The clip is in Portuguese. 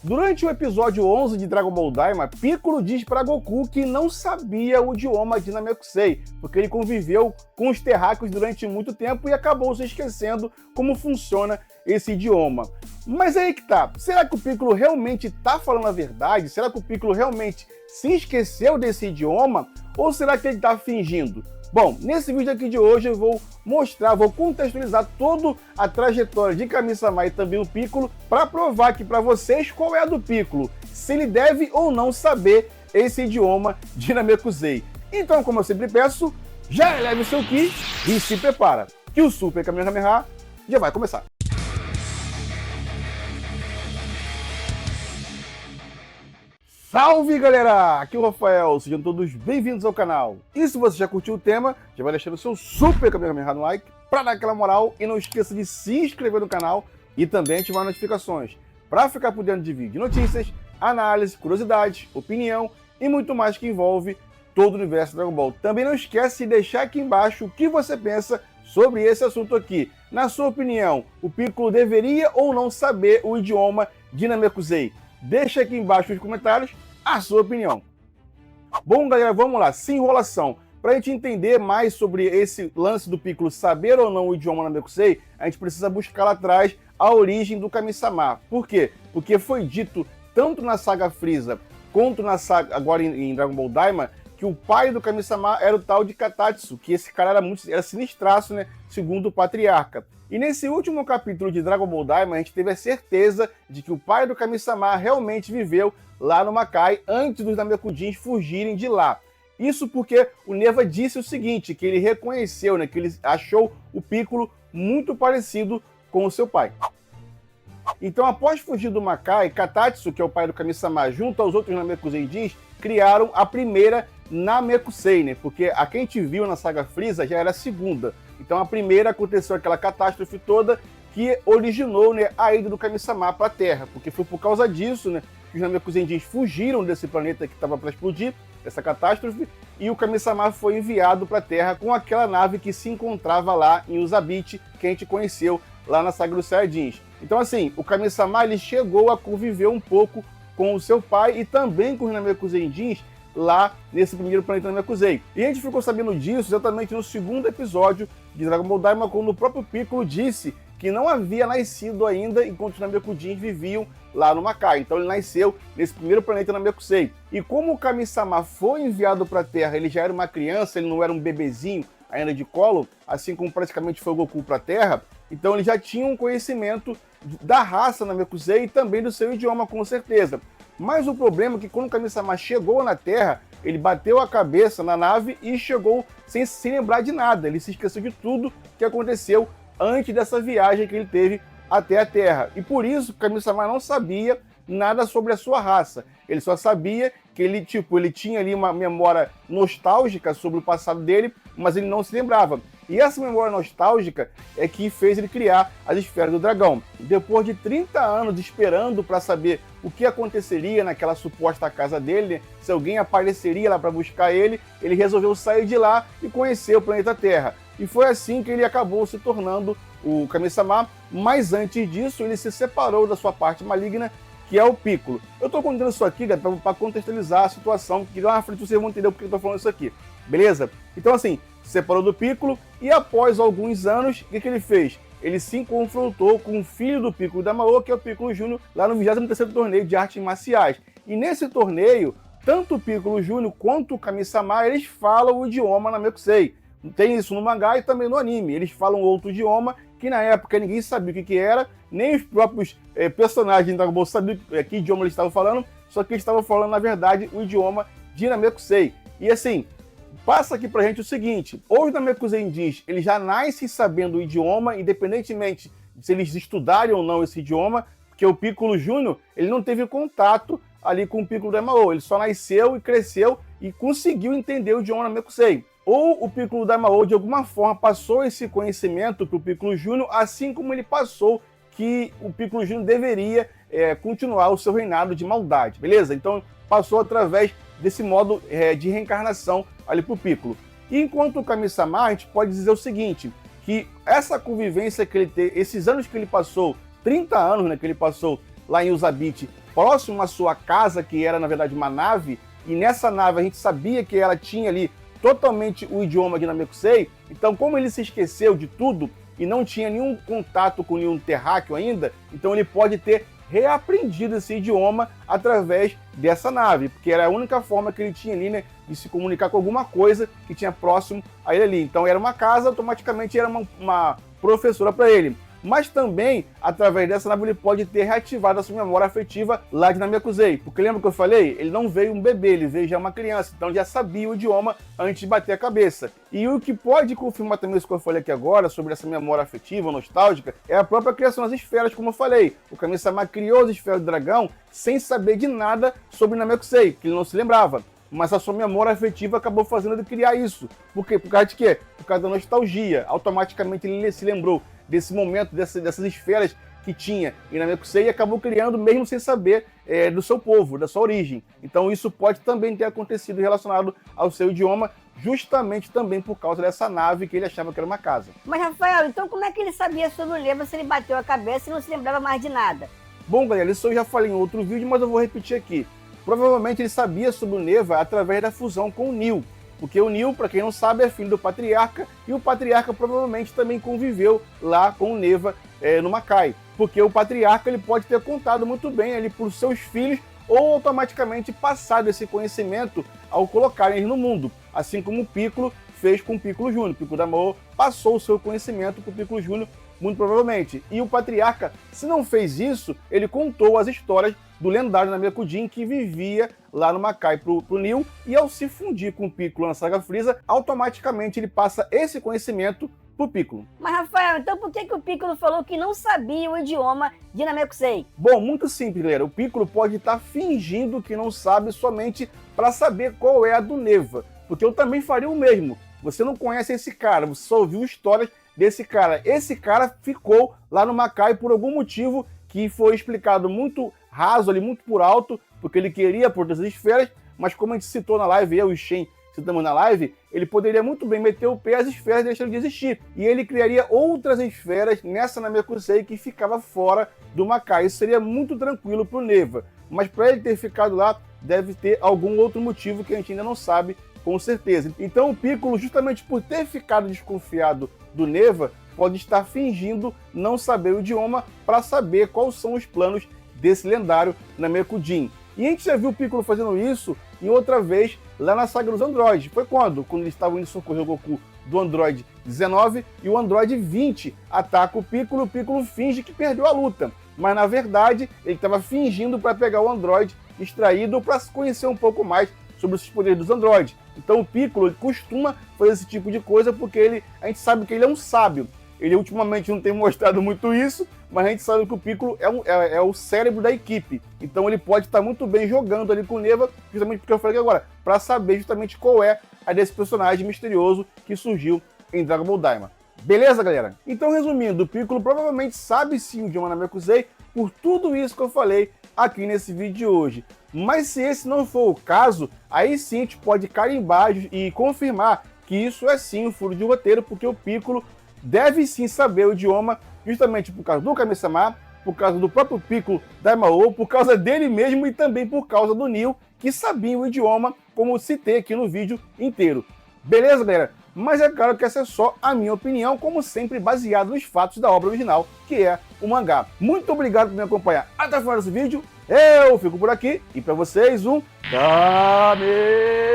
Durante o episódio 11 de Dragon Ball Daima, Piccolo diz para Goku que não sabia o idioma de Namekusei, porque ele conviveu com os terráqueos durante muito tempo e acabou se esquecendo como funciona esse idioma. Mas aí que tá, será que o Piccolo realmente tá falando a verdade? Será que o Piccolo realmente se esqueceu desse idioma? Ou será que ele tá fingindo? Bom, nesse vídeo aqui de hoje eu vou contextualizar toda a trajetória de Kami-sama e também o Piccolo para provar aqui para vocês qual é a do Piccolo, se ele deve ou não saber esse idioma de Namekusei. Então, como eu sempre peço, já eleve o seu Ki e se prepara, que o Super Kamehameha já vai começar. Salve galera, aqui é o Rafael, sejam todos bem-vindos ao canal. E se você já curtiu o tema, já vai deixando o seu Super Kamehameha no like para dar aquela moral e não esqueça de se inscrever no canal e também ativar as notificações para ficar por dentro de vídeo de notícias, análise, curiosidades, opinião e muito mais que envolve todo o universo Dragon Ball. Também não esquece de deixar aqui embaixo o que você pensa sobre esse assunto aqui. Na sua opinião, o Piccolo deveria ou não saber o idioma de Namekusei? Deixa aqui embaixo nos comentários a sua opinião. Bom, galera, vamos lá, sem enrolação. Para a gente entender mais sobre esse lance do Piccolo saber ou não o idioma Namekusei, a gente precisa buscar lá atrás a origem do Kami-sama. Por quê? Porque foi dito tanto na saga Frieza quanto na saga, agora em Dragon Ball Daima, que o pai do Kami-sama era o tal de Katatsu, que esse cara era sinistraço, né, segundo o patriarca. E nesse último capítulo de Dragon Ball Daima, a gente teve a certeza de que o pai do Kami-sama realmente viveu lá no Makai antes dos Namekudins fugirem de lá. Isso porque o Neva disse o seguinte, que ele reconheceu, né, que ele achou o Piccolo muito parecido com o seu pai. Então, após fugir do Makai, Katatsu, que é o pai do Kami-sama, junto aos outros Namekuseidins, criaram a primeira Namekusei, né? Porque a que a gente viu na saga Frieza já era a segunda. Então, a primeira aconteceu aquela catástrofe toda que originou, né, a ida do Kami-sama para a Terra, porque foi por causa disso, né, que os Namekuseidins fugiram desse planeta que estava para explodir, essa catástrofe, e o Kami-sama foi enviado para a Terra com aquela nave que se encontrava lá em Uzabit, que a gente conheceu lá na saga dos Saiyajins. Então, assim, o Kami-sama ele chegou a conviver um pouco com o seu pai e também com os Namekuseidins lá nesse primeiro planeta Namekusei. E a gente ficou sabendo disso exatamente no segundo episódio de Dragon Ball Daima, quando o próprio Piccolo disse que não havia nascido ainda enquanto os Namekudins viviam lá no Makai. Então ele nasceu nesse primeiro planeta Namekusei. E como o Kami-sama foi enviado para a Terra, ele já era uma criança, ele não era um bebezinho ainda de colo, assim como praticamente foi o Goku para a Terra, então ele já tinha um conhecimento da raça Namekusei e também do seu idioma, com certeza. Mas o problema é que quando o Kami-sama chegou na Terra, ele bateu a cabeça na nave e chegou sem se lembrar de nada. Ele se esqueceu de tudo que aconteceu antes dessa viagem que ele teve até a Terra. E por isso o Kami-sama não sabia nada sobre a sua raça. Ele só sabia que ele tinha ali uma memória nostálgica sobre o passado dele, mas ele não se lembrava. E essa memória nostálgica é que fez ele criar as esferas do dragão. Depois de 30 anos esperando para saber o que aconteceria naquela suposta casa dele, se alguém apareceria lá para buscar ele, ele resolveu sair de lá e conhecer o planeta Terra. E foi assim que ele acabou se tornando o Kami-sama, mas antes disso ele se separou da sua parte maligna, que é o Piccolo. Eu estou contando isso aqui, galera, para contextualizar a situação, que lá na frente vocês vão entender porque eu estou falando isso aqui, beleza? Então assim, se separou do Piccolo e após alguns anos, o que ele fez? Ele se confrontou com o filho do Piccolo Damaô, que é o Piccolo Júnior, lá no 23º torneio de artes marciais. E nesse torneio, tanto o Piccolo Júnior quanto o Kami-sama, eles falam o idioma Namekusei. Tem isso no mangá e também no anime. Eles falam outro idioma que na época ninguém sabia o que era, nem os próprios personagens da Dragon Ball sabiam que idioma eles estavam falando, só que eles estavam falando, na verdade, o idioma de Namekusei. E assim, passa aqui pra gente o seguinte, os Namekuseidins, eles já nascem sabendo o idioma, independentemente se eles estudarem ou não esse idioma, porque o Piccolo Júnior, ele não teve contato ali com o Piccolo Damaô, ele só nasceu e cresceu e conseguiu entender o idioma Namekusei. Ou o Piccolo Damaô, de alguma forma, passou esse conhecimento para o Piccolo Júnior, assim como ele passou que o Piccolo Júnior deveria continuar o seu reinado de maldade, beleza? Então, passou através desse modo de reencarnação ali para o Piccolo. E enquanto o Kami-sama, a gente pode dizer o seguinte, que essa convivência que ele teve, esses anos que ele passou, 30 anos, né, que ele passou lá em Uzabit, próximo à sua casa, que era na verdade uma nave, e nessa nave a gente sabia que ela tinha ali totalmente o idioma de Namekusei. Então, como ele se esqueceu de tudo e não tinha nenhum contato com nenhum terráqueo ainda, então ele pode ter reaprendido esse idioma através dessa nave, porque era a única forma que ele tinha ali, né, de se comunicar com alguma coisa que tinha próximo a ele ali. Então era uma casa, automaticamente era uma professora para ele. Mas também, através dessa nave, ele pode ter reativado a sua memória afetiva lá de Namekusei. Porque lembra que eu falei? Ele não veio um bebê, ele veio já uma criança. Então já sabia o idioma antes de bater a cabeça. E o que pode confirmar também isso que eu falei aqui agora, sobre essa memória afetiva, nostálgica, é a própria criação das esferas, como eu falei. O Kami-sama criou as esferas do dragão sem saber de nada sobre Namekusei, que ele não se lembrava. Mas a sua memória afetiva acabou fazendo ele criar isso. Por quê? Por causa de quê? Por causa da nostalgia. Automaticamente ele se lembrou desse momento, dessas esferas que tinha em Namekusei e acabou criando mesmo sem saber do seu povo, da sua origem. Então isso pode também ter acontecido relacionado ao seu idioma, justamente também por causa dessa nave que ele achava que era uma casa. Mas, Rafael, então como é que ele sabia sobre o Neva se ele bateu a cabeça e não se lembrava mais de nada? Bom, galera, isso eu já falei em outro vídeo, mas eu vou repetir aqui. Provavelmente ele sabia sobre o Neva através da fusão com o Nil. Porque o Nil, para quem não sabe, é filho do Patriarca, e o Patriarca provavelmente também conviveu lá com o Neva no Makai. Porque o Patriarca ele pode ter contado muito bem ali para os seus filhos, ou automaticamente passado esse conhecimento ao colocarem eles no mundo. Assim como o Piccolo fez com o Piccolo Júnior. O Piccolo Daimao passou o seu conhecimento para o Piccolo Júnior, muito provavelmente. E o Patriarca, se não fez isso, ele contou as histórias do lendário Namekusei que vivia lá no Makai pro Nil, e ao se fundir com o Piccolo na saga Frieza, automaticamente ele passa esse conhecimento pro Piccolo. Mas, Rafael, então por que o Piccolo falou que não sabia o idioma de Namekusei? Bom, muito simples, galera. O Piccolo pode estar fingindo que não sabe somente para saber qual é a do Neva, porque eu também faria o mesmo. Você não conhece esse cara, você só ouviu histórias desse cara. Esse cara ficou lá no Makai por algum motivo que foi explicado muito raso ali, muito por alto, porque ele queria proteger as esferas, mas como a gente citou na live, eu e o Shen citamos na live, ele poderia muito bem meter o pé às esferas deixando de existir. E ele criaria outras esferas nessa Namekusei que ficava fora do Makai. Isso seria muito tranquilo para o Neva. Mas para ele ter ficado lá, deve ter algum outro motivo que a gente ainda não sabe com certeza. Então o Piccolo, justamente por ter ficado desconfiado do Neva, pode estar fingindo não saber o idioma para saber quais são os planos desse lendário Namekusei. E a gente já viu o Piccolo fazendo isso em outra vez lá na saga dos androides. Foi quando? Quando eles estavam indo socorrer o Goku do Android 19 e o Android 20 ataca o Piccolo finge que perdeu a luta. Mas na verdade ele estava fingindo para pegar o Android extraído para conhecer um pouco mais sobre os poderes dos androides. Então o Piccolo costuma fazer esse tipo de coisa porque a gente sabe que ele é um sábio. Ele ultimamente não tem mostrado muito isso, mas a gente sabe que o Piccolo é o cérebro da equipe. Então ele pode estar muito bem jogando ali com o Neva, justamente porque eu falei aqui agora, para saber justamente qual é a desse personagem misterioso que surgiu em Dragon Ball Daima. Beleza, galera? Então, resumindo, o Piccolo provavelmente sabe sim o idioma Namekusei por tudo isso que eu falei aqui nesse vídeo de hoje. Mas se esse não for o caso, aí sim a gente pode carimbar e confirmar que isso é sim um furo de roteiro, porque o Piccolo deve sim saber o idioma, justamente por causa do Kami-sama, por causa do próprio Piccolo Daimao, por causa dele mesmo e também por causa do Nil, que sabia o idioma, como eu citei aqui no vídeo inteiro. Beleza, galera? Mas é claro que essa é só a minha opinião, como sempre baseado nos fatos da obra original, que é o mangá. Muito obrigado por me acompanhar até o final desse vídeo. Eu fico por aqui e para vocês um Kame!